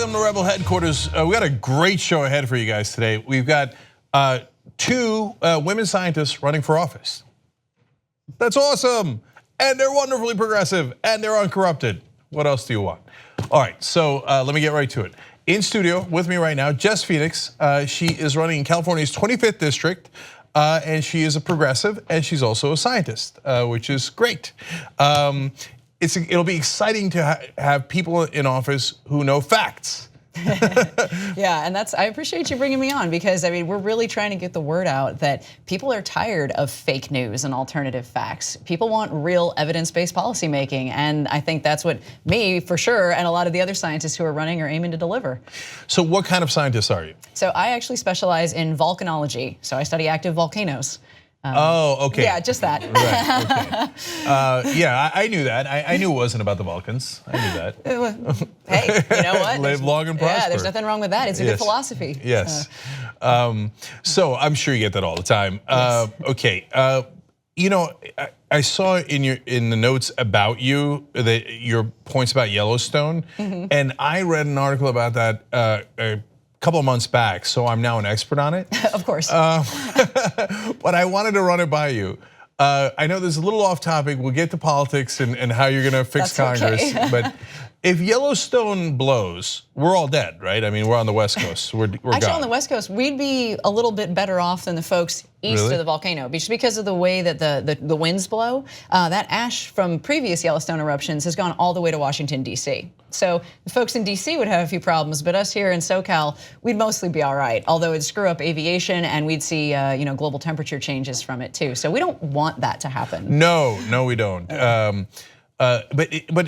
Welcome to Rebel Headquarters. We got a great show ahead for you guys today. We've got 2 women scientists running for office. That's awesome. And they're wonderfully progressive and they're uncorrupted. What else do you want? All right, so let me get right to it. In studio with me right now, Jess Phoenix. She is running in California's 25th district. And she is a progressive and she's also a scientist, which is great. It'll be exciting to have people in office who know facts. Yeah, and I appreciate you bringing me on because I mean we're really trying to get the word out that people are tired of fake news and alternative facts. People want real evidence-based policymaking, and I think that's what me for sure and a lot of the other scientists who are running are aiming to deliver. So what kind of scientist are you? So I actually specialize in volcanology. So I study active volcanoes. Oh, okay. Yeah, just that. Right, okay. Yeah, I knew that. I knew it wasn't about the Vulcans. I knew that. Hey, you know what? Live long and prosper. Yeah, there's nothing wrong with that. It's a good philosophy. Yes. So I'm sure you get that all the time. Yes. Okay. You know, I saw in the notes about you that your points about Yellowstone, and I read an article about that a couple of months back, so I'm now an expert on it. Of course. But I wanted to run it by you. I know this is a little off topic. We'll get to politics and how you're gonna fix Congress. Okay. But if Yellowstone blows, we're all dead, right? I mean, we're on the West Coast. We're actually gone. On the West Coast, we'd be a little bit better off than the folks east of the volcano, just because of the way that the winds blow. That ash from previous Yellowstone eruptions has gone all the way to Washington, D.C. So the folks in D.C. would have a few problems, but us here in SoCal, we'd mostly be all right. Although it'd screw up aviation, and we'd see global temperature changes from it too. So we don't want that to happen. No, we don't. But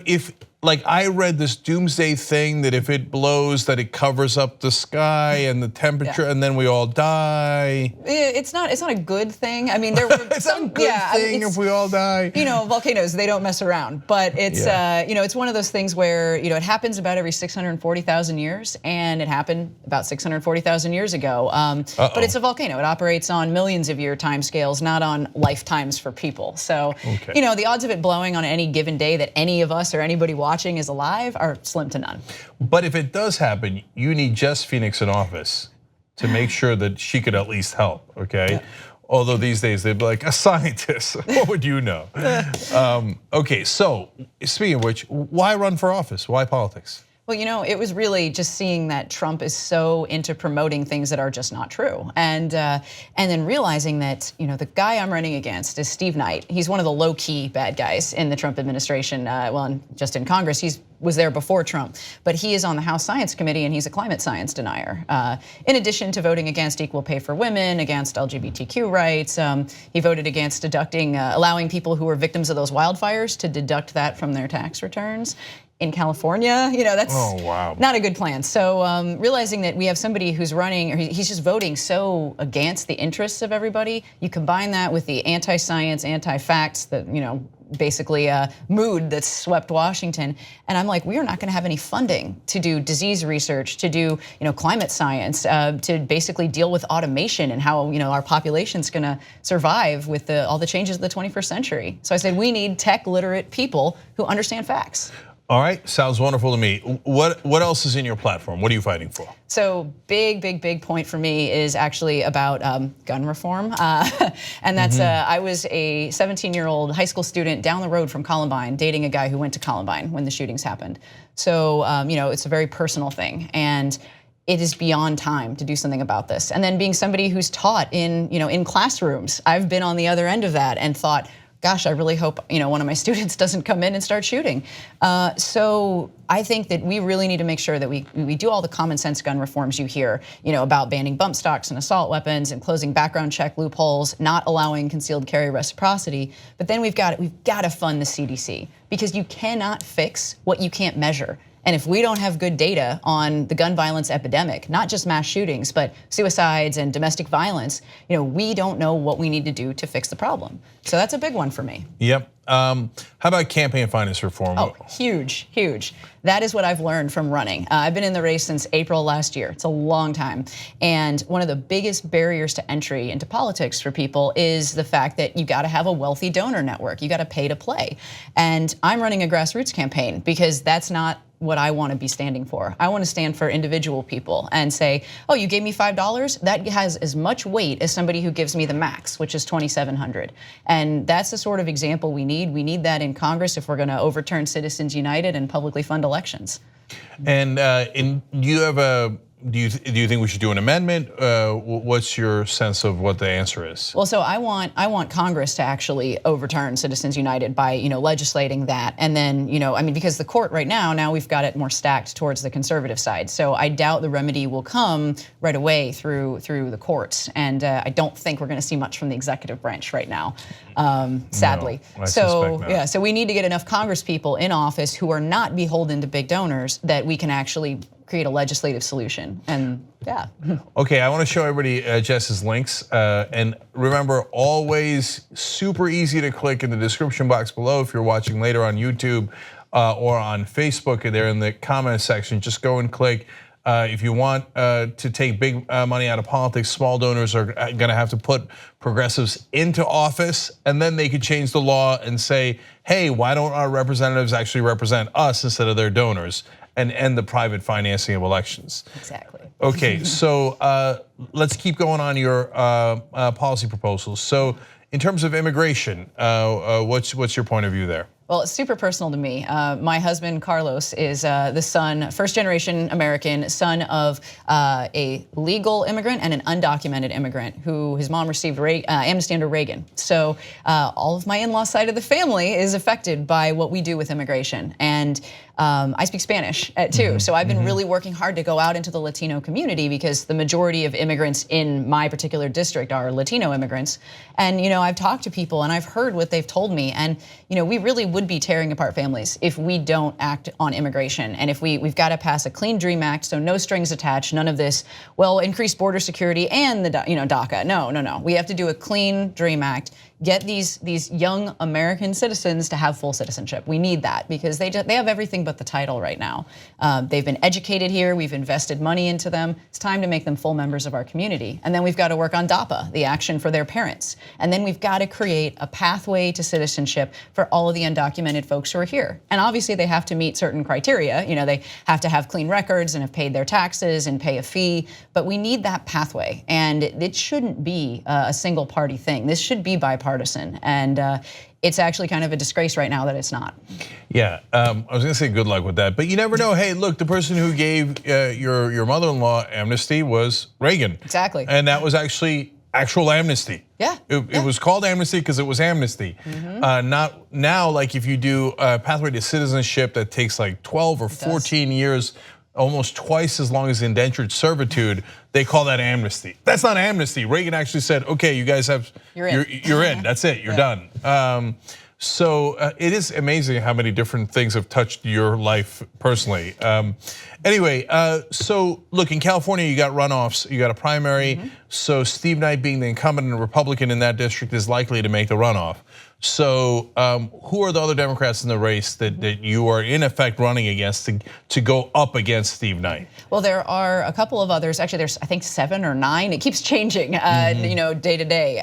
if, like, I read this doomsday thing that if it blows, that it covers up the sky and the temperature, and then we all die. It's not a good thing. I mean, there were it's not a good thing if we all die. You know, volcanoes, they don't mess around. But it's it's one of those things where it happens about every 640,000 years, and it happened about 640,000 years ago. But it's a volcano. It operates on millions of year timescales, not on lifetimes for people. So the odds of it blowing on any given day that any of us or anybody watching is alive are slim to none. But if it does happen, you need Jess Phoenix in office to make sure that she could at least help, okay? Yeah. Although these days they'd be like, a scientist, what would you know? Okay, so speaking of which, why run for office? Why politics? Well, it was really just seeing that Trump is so into promoting things that are just not true, and then realizing that the guy I'm running against is Steve Knight. He's one of the low-key bad guys in the Trump administration. Just in Congress, he was there before Trump, but he is on the House Science Committee and he's a climate science denier. In addition to voting against equal pay for women, against LGBTQ rights, he voted against allowing people who were victims of those wildfires to deduct that from their tax returns. In California, that's not a good plan. So realizing that we have somebody who's running, or he's just voting so against the interests of everybody, you combine that with the anti-science, anti-facts, basically mood that's swept Washington, and I'm like, we are not going to have any funding to do disease research, to do climate science, to basically deal with automation and how our population's going to survive with all the changes of the 21st century. So I said we need tech literate people who understand facts. All right, sounds wonderful to me. What else is in your platform? What are you fighting for? So big point for me is actually about gun reform, and that's I was a 17-year-old high school student down the road from Columbine, dating a guy who went to Columbine when the shootings happened. So it's a very personal thing, and it is beyond time to do something about this. And then being somebody who's taught in classrooms, I've been on the other end of that and thought, gosh, I really hope one of my students doesn't come in and start shooting. So I think that we really need to make sure that we do all the common sense gun reforms you hear, about banning bump stocks and assault weapons and closing background check loopholes, not allowing concealed carry reciprocity. But then we've got to fund the CDC, because you cannot fix what you can't measure. And if we don't have good data on the gun violence epidemic, not just mass shootings, but suicides and domestic violence, we don't know what we need to do to fix the problem. So that's a big one for me. Yep. How about campaign finance reform? Oh, huge. That is what I've learned from running. I've been in the race since April last year. It's a long time. And one of the biggest barriers to entry into politics for people is the fact that you got to have a wealthy donor network. You got to pay to play. And I'm running a grassroots campaign because that's not what I want to be standing for. I want to stand for individual people and say, oh, you gave me $5? That has as much weight as somebody who gives me the max, which is $2,700. And that's the sort of example we need. We need that in Congress if we're going to overturn Citizens United and publicly fund elections. And do you think we should do an amendment? What's your sense of what the answer is? Well, so I want Congress to actually overturn Citizens United by legislating that, and then I mean, because the court right now we've got it more stacked towards the conservative side. So I doubt the remedy will come right away through the courts, and I don't think we're going to see much from the executive branch right now, sadly. No, I suspect not. Yeah, so we need to get enough Congress people in office who are not beholden to big donors that we can actually create a legislative solution, and yeah. Okay, I want to show everybody Jess's links, and remember, always super easy to click in the description box below if you're watching later on YouTube or on Facebook, and they're in the comment section. Just go and click. If you want to take big money out of politics, small donors are going to have to put progressives into office, and then they could change the law and say, hey, why don't our representatives actually represent us instead of their donors, and end the private financing of elections. Exactly. Okay, so let's keep going on your policy proposals. So in terms of immigration, what's your point of view there? Well, it's super personal to me. My husband, Carlos, is the son, first-generation American, son of a legal immigrant and an undocumented immigrant who his mom received amnesty under Reagan. So all of my in-law side of the family is affected by what we do with immigration. And I speak Spanish too, so I've been really working hard to go out into the Latino community because the majority of immigrants in my particular district are Latino immigrants. And I've talked to people and I've heard what they've told me, and we really would be tearing apart families if we don't act on immigration. And if we've got to pass a clean DREAM Act, so no strings attached, none of this, well, increased border security and the DACA. No. We have to do a clean DREAM Act. Get these young American citizens to have full citizenship. We need that because they have everything but the title right now. They've been educated here. We've invested money into them. It's time to make them full members of our community. And then we've got to work on DAPA, the action for their parents. And then we've got to create a pathway to citizenship for all of the undocumented folks who are here. And obviously they have to meet certain criteria. They have to have clean records and have paid their taxes and pay a fee. But we need that pathway. And it shouldn't be a single party thing. This should be bipartisan. And it's actually kind of a disgrace right now that it's not. Yeah, I was gonna say good luck with that, but you never know. Hey, look, the person who gave your mother-in-law amnesty was Reagan. Exactly. And that was actually actual amnesty. Yeah. It was called amnesty because it was amnesty. Not now, like if you do a pathway to citizenship that takes like 12 or 14 years, almost twice as long as indentured servitude, they call that amnesty. That's not amnesty. Reagan actually said, okay, you guys have, you're in, that's it, you're done. So it is amazing how many different things have touched your life personally. Anyway, so look, in California you got runoffs, you got a primary, so Steve Knight being the incumbent and Republican in that district is likely to make the runoff. So who are the other Democrats in the race that you are in effect running against to go up against Steve Knight? Well, there are a couple of others. Actually, there's I think 7 or 9. It keeps changing, day to day.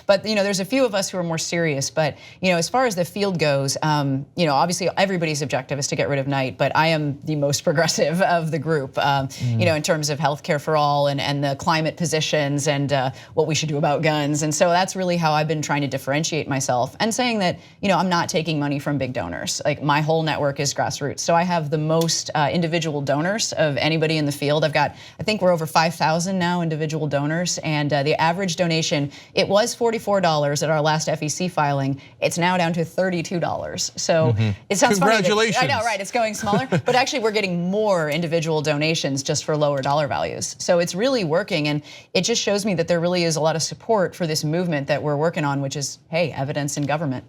But there's a few of us who are more serious. But as far as the field goes, obviously everybody's objective is to get rid of Knight. But I am the most progressive of the group. In terms of healthcare for all and the climate positions and what we should do about guns. And so that's really how I've been trying to differentiate myself. And saying that, I'm not taking money from big donors. Like my whole network is grassroots. So I have the most individual donors of anybody in the field. I think we're over 5,000 now individual donors. And the average donation, it was $44 at our last FEC filing. It's now down to $32. So it sounds Congratulations. funny. I know, right? It's going smaller. But actually we're getting more individual donations just for lower dollar values. So it's really working. And it just shows me that there really is a lot of support for this movement that we're working on, which is, hey, evidence in government.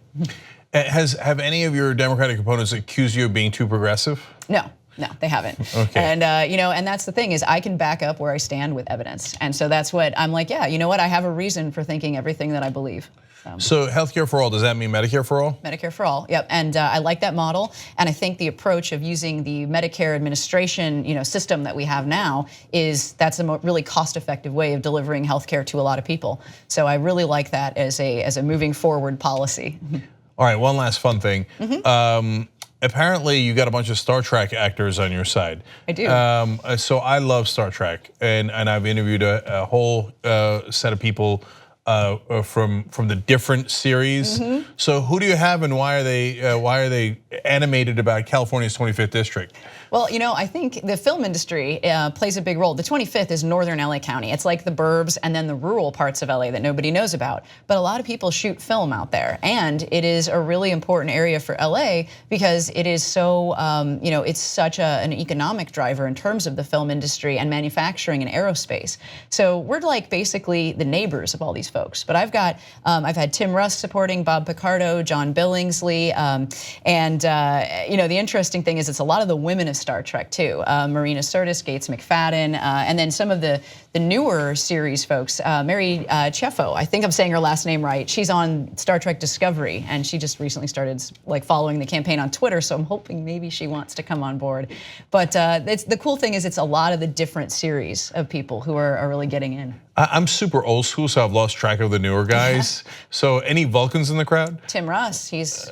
Have any of your Democratic opponents accused you of being too progressive? No, they haven't. Okay. And and that's the thing is I can back up where I stand with evidence. And so that's what I'm like, yeah, you know what? I have a reason for thinking everything that I believe. So healthcare for all, does that mean Medicare for all? Medicare for all, yep. And I like that model. And I think the approach of using the Medicare administration system that we have now that's a really cost-effective way of delivering healthcare to a lot of people. So I really like that as a moving forward policy. All right, one last fun thing. apparently you got a bunch of Star Trek actors on your side. I do. So I love Star Trek, and I've interviewed a whole set of people from the different series. So who do you have, and why are they animated about California's 25th district? Well, I think the film industry plays a big role. The 25th is northern LA County. It's like the burbs and then the rural parts of LA that nobody knows about. But a lot of people shoot film out there, and it is a really important area for LA because it is so, it's such an economic driver in terms of the film industry and manufacturing and aerospace. So we're like basically the neighbors of all these folks. But I've had Tim Russ supporting, Bob Picardo, John Billingsley, and the interesting thing is it's a lot of the women of Star Trek too. Marina Sirtis, Gates McFadden, and then some of the newer series folks. Mary Cheffo, I think I'm saying her last name right. She's on Star Trek Discovery, and she just recently started following the campaign on Twitter. So I'm hoping maybe she wants to come on board. But the cool thing is it's a lot of the different series of people who are really getting in. I'm super old school, so I've lost track of the newer guys. So any Vulcans in the crowd? Tim Russ, he was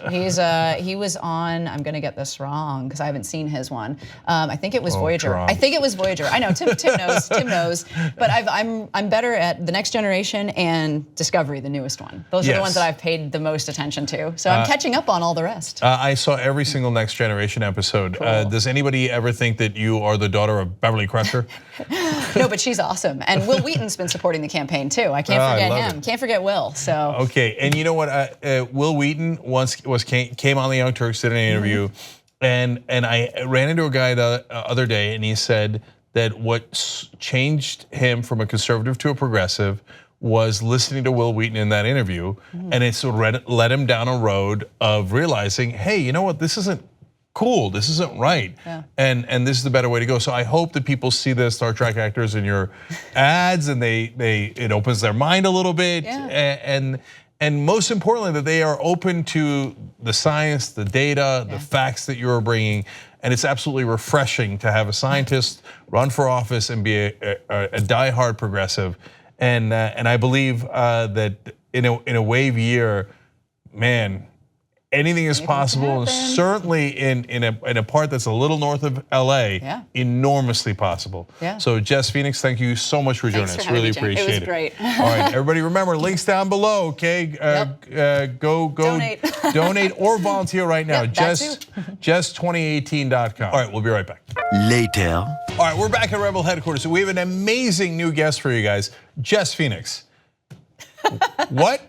on. I'm gonna get this wrong because I haven't seen his one. I think it was Voyager. Trump. I think it was Voyager. I know Tim knows. Tim knows. But I'm better at The Next Generation and Discovery, the newest one. Those are the ones that I've paid the most attention to. So I'm catching up on all the rest. I saw every single Next Generation episode. Cool. Does anybody ever think that you are the daughter of Beverly Crusher? No, but she's awesome. And Will Wheaton's been supporting the campaign too. I can't forget him. Can't forget Will. So okay, and you know what? Will Wheaton once came on the Young Turks, did an interview, and I ran into a guy the other day, and he said that what changed him from a conservative to a progressive was listening to Will Wheaton in that interview, and it sort of led him down a road of realizing, hey, you know what? This isn't cool. This isn't right, and this is the better way to go. So I hope that people see the Star Trek actors in your ads, and it opens their mind a little bit, and most importantly that they are open to the science, the data, the facts that you are bringing. And it's absolutely refreshing to have a scientist run for office and be a diehard progressive. And I believe that in a wave year, man, anything is possible, and certainly in a part that's a little north of LA, enormously possible. So Jess Phoenix, thank you so much for joining us. Really appreciate it. It was great. All right, everybody, remember links down below. Okay, go donate or volunteer right now. Jess2018.com. All right, we'll be right back. Later. All right, we're back at Rebel headquarters. So we have an amazing new guest for you guys, Jess Phoenix. What?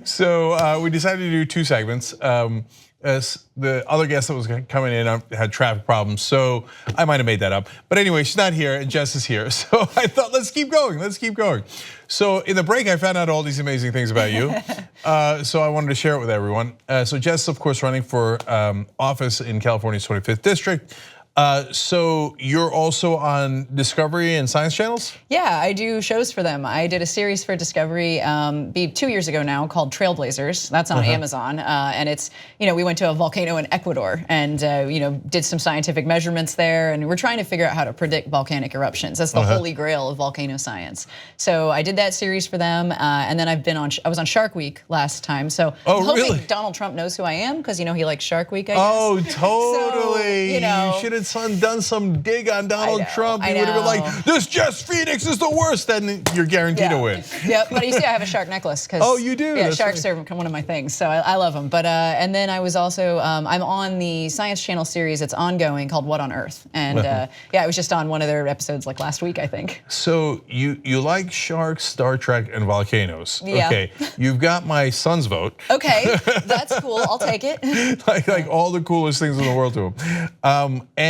So we decided to do two segments. As the other guest that was coming in had traffic problems, so I might have made that up. But anyway, she's not here and Jess is here. So I thought, let's keep going, So in the break, I found out all these amazing things about you. So I wanted to share it with everyone. So Jess, of course, running for office in California's 25th district. So you're also on Discovery and Science channels? Yeah, I do shows for them. I did a series for Discovery 2 years ago now called Trailblazers. That's on Amazon, and it's, we went to a volcano in Ecuador and did some scientific measurements there, and we're trying to figure out how to predict volcanic eruptions. That's the holy grail of volcano science. So I did that series for them, and then I was on Shark Week last time. So I'm hoping really? Donald Trump knows who I am because he likes Shark Week, I guess. Oh, totally. So, you should have done some dig on Donald Trump. He would have been like, this Jess Phoenix is the worst, then you're guaranteed to win. Yeah, but you see I have a shark necklace. Oh, you do? Yeah, sharks are one of my things, so I love them. But and then I was also, I'm on the Science Channel series that's ongoing called What on Earth? And I was just on one of their episodes like last week, I think. So you like sharks, Star Trek, and volcanoes. Yeah. Okay, you've got my son's vote. Okay, that's cool, I'll take it. like all the coolest things in the world to him.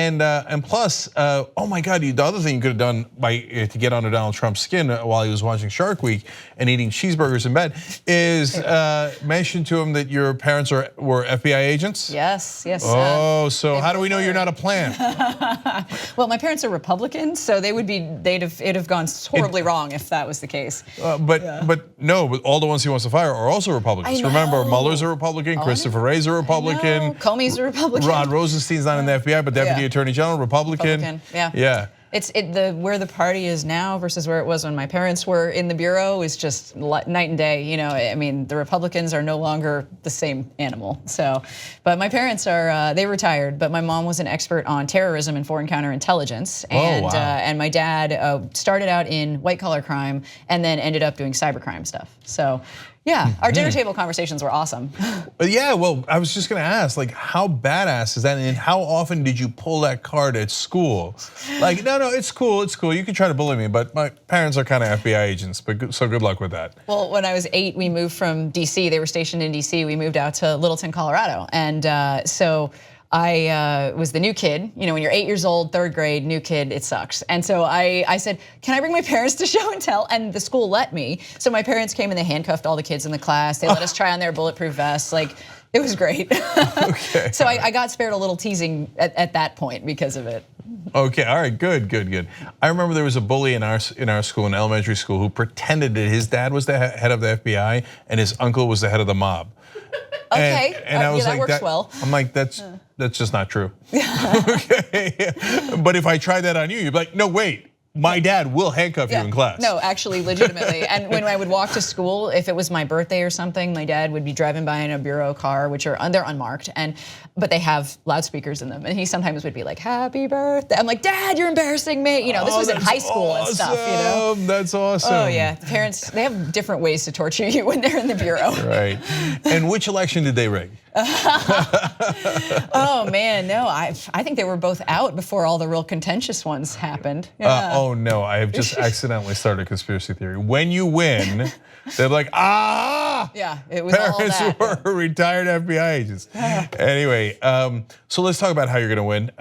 And plus, oh my God, the other thing you could have done to get under Donald Trump's skin while he was watching Shark Week and eating cheeseburgers in bed is mention to him that your parents were FBI agents? Yes. Oh, so how do we know you're not a plant? Well, my parents are Republicans, so it'd have gone horribly wrong if that was the case. But all the ones he wants to fire are also Republicans. Remember, Mueller's a Republican, Christopher Wray's a Republican, Comey's a Republican. Rod Rosenstein's not in the FBI, but Deputy Attorney General, Republican. Yeah. Where the party is now versus where it was when my parents were in the bureau is just night and day. You know, I mean, the Republicans are no longer the same animal. So, but my parents are they retired, but my mom was an expert on terrorism and foreign counterintelligence, and and my dad started out in white collar crime and then ended up doing cybercrime stuff. So. Yeah, our dinner table conversations were awesome. Yeah, well, I was just gonna ask, like, how badass is that, and how often did you pull that card at school? Like, no, it's cool, you can try to bully me, but my parents are kind of FBI agents, but so good luck with that. Well, when I was 8, we moved from DC, they were stationed in DC, we moved out to Littleton, Colorado, and so I was the new kid. You know, when you're 8 years old, 3rd grade, new kid, it sucks. And so I said, can I bring my parents to show and tell? And the school let me. So my parents came and they handcuffed all the kids in the class. They let us try on their bulletproof vests. Like, it was great. Okay. So I got spared a little teasing at that point because of it. Okay, all right, good. I remember there was a bully in our school, in elementary school, who pretended that his dad was the head of the FBI and his uncle was the head of the mob. Okay, and I was that like, works well. I'm like, that's just not true. Okay, but if I tried that on you, you'd be like, no, wait. My dad will handcuff you in class. No, actually, legitimately. And when I would walk to school, if it was my birthday or something, my dad would be driving by in a bureau car, which they're unmarked, but they have loudspeakers in them. And he sometimes would be like, "Happy birthday!" I'm like, "Dad, you're embarrassing me." You know, this was in high school and stuff. You know, that's awesome. Oh yeah, the parents, they have different ways to torture you when they're in the bureau. Right. And which election did they rig? Oh man, no, I think they were both out before all the real contentious ones happened. Yeah. Oh no, I have just accidentally started a conspiracy theory. When you win, they're like, ah! Yeah, it was all that. Parents were retired FBI agents. Anyway, so let's talk about how you're gonna win.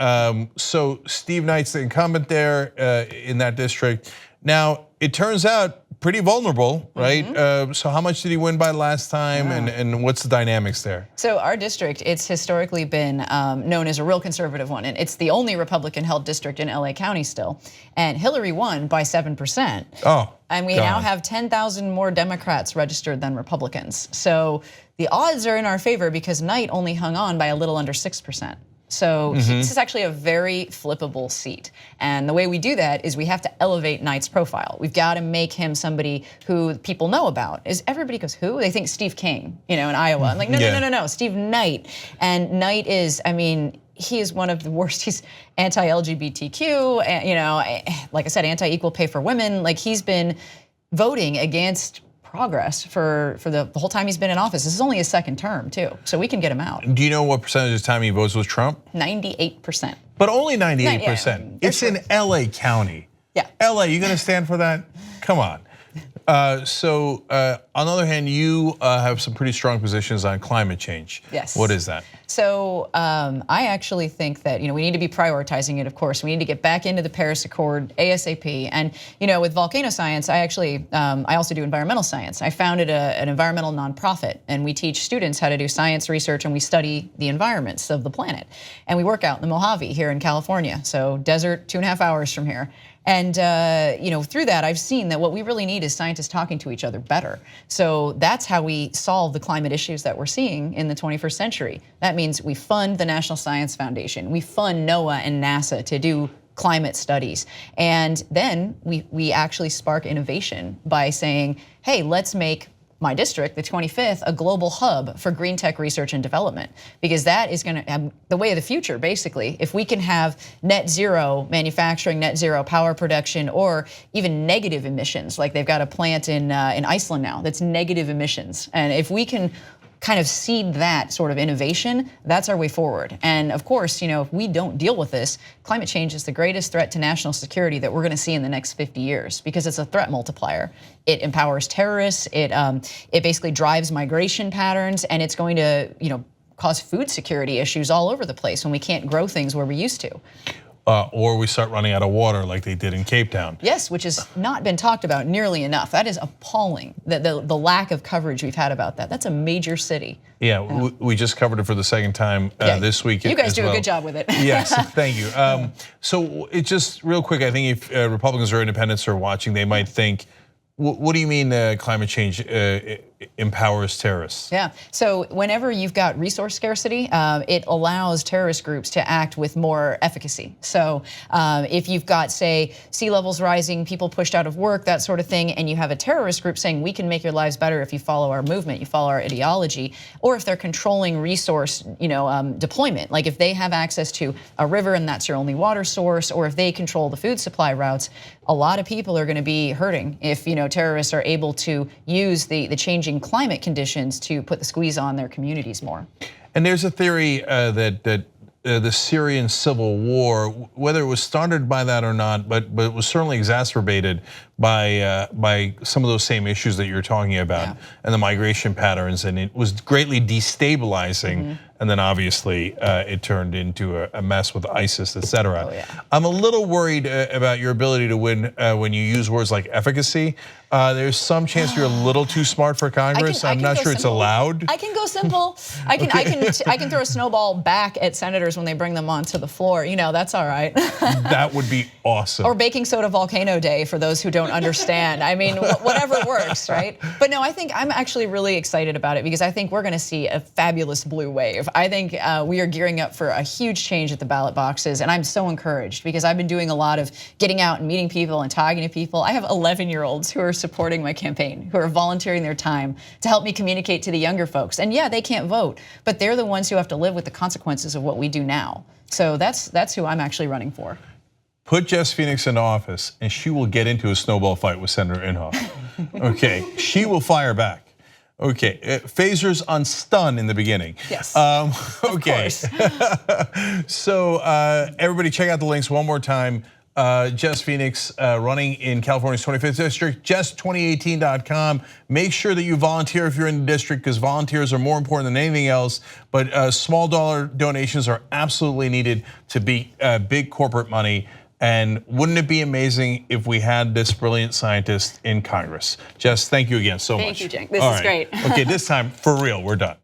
So Steve Knight's the incumbent there in that district. Now, it turns out pretty vulnerable, right? So how much did he win by last time, and what's the dynamics there? So our district, it's historically been known as a real conservative one, and it's the only Republican-held district in LA County still. And Hillary won by 7%. Oh, and we now have 10,000 more Democrats registered than Republicans. So the odds are in our favor because Knight only hung on by a little under 6%. So this is actually a very flippable seat. And the way we do that is we have to elevate Knight's profile. We've got to make him somebody who people know about. Everybody goes, who? They think Steve King, you know, in Iowa. I'm like, no, Steve Knight. And Knight is, I mean, he is one of the worst. He's anti-LGBTQ, you know, like I said, anti-equal pay for women. Like, he's been voting against progress for the whole time he's been in office. This is only his 2nd term too, so we can get him out. Do you know what percentage of the time he votes with Trump? 98%. But only 98%. Yeah, it's in LA County. Yeah. LA, you gonna stand for that? Come on. So on the other hand, you have some pretty strong positions on climate change. Yes. What is that? So I actually think that, you know, we need to be prioritizing it, of course. We need to get back into the Paris Accord ASAP. And, you know, with volcano science, I also do environmental science. I founded an environmental nonprofit, and we teach students how to do science research, and we study the environments of the planet. And we work out in the Mojave here in California, so desert 2.5 hours from here. And you know, through that, I've seen that what we really need is scientists talking to each other better. So that's how we solve the climate issues that we're seeing in the 21st century. That means we fund the National Science Foundation, we fund NOAA and NASA to do climate studies, and then we actually spark innovation by saying, hey, let's make my district, the 25th, a global hub for green tech research and development, because that is going to have the way of the future, basically. If we can have net zero manufacturing, net zero power production, or even negative emissions, like they've got a plant in Iceland now that's negative emissions. And if we can kind of seed that sort of innovation, that's our way forward. And of course, you know, if we don't deal with this, climate change is the greatest threat to national security that we're going to see in the next 50 years because it's a threat multiplier. It empowers terrorists, it basically drives migration patterns, and it's going to, you know, cause food security issues all over the place when we can't grow things where we used to. Or we start running out of water like they did in Cape Town. Yes, which has not been talked about nearly enough. That is appalling, the lack of coverage we've had about that. That's a major city. Yeah, we just covered it for the 2nd time this week. You guys do a good job with it. Yes, thank you. So it just real quick, I think if Republicans or independents are watching, they might think, what do you mean climate change empowers terrorists. Yeah, so whenever you've got resource scarcity, it allows terrorist groups to act with more efficacy. So if you've got, say, sea levels rising, people pushed out of work, that sort of thing, and you have a terrorist group saying, we can make your lives better if you follow our movement, you follow our ideology, or if they're controlling resource deployment, like if they have access to a river and that's your only water source, or if they control the food supply routes, a lot of people are going to be hurting if terrorists are able to use the changing climate conditions to put the squeeze on their communities more. And there's a theory that the Syrian civil war, whether it was started by that or not, but it was certainly exacerbated by some of those same issues that you're talking about, and the migration patterns, and it was greatly destabilizing. And then obviously it turned into a mess with ISIS, et cetera. I'm a little worried about your ability to win when you use words like efficacy. There's some chance you're a little too smart for Congress. I'm not sure it's allowed. I can go simple. I can throw a snowball back at senators when they bring them onto the floor. That's all right. That would be awesome. Or baking soda volcano day for those who don't understand. I mean, whatever works, right? But no, I think I'm actually really excited about it because I think we're going to see a fabulous blue wave. I think we are gearing up for a huge change at the ballot boxes, and I'm so encouraged because I've been doing a lot of getting out and meeting people and talking to people. I have 11-year-olds who are supporting my campaign, who are volunteering their time to help me communicate to the younger folks. And yeah, they can't vote, but they're the ones who have to live with the consequences of what we do now. So that's who I'm actually running for. Put Jess Phoenix in office and she will get into a snowball fight with Senator Inhofe. Okay, she will fire back. Okay, phasers on stun in the beginning. Yes, okay. So everybody check out the links one more time. Jess Phoenix running in California's 25th district, jess2018.com. Make sure that you volunteer if you're in the district because volunteers are more important than anything else. But small dollar donations are absolutely needed to beat big corporate money. And wouldn't it be amazing if we had this brilliant scientist in Congress? Jess, thank you again so much. Thank you, Cenk. This is great. Okay, this time for real, we're done.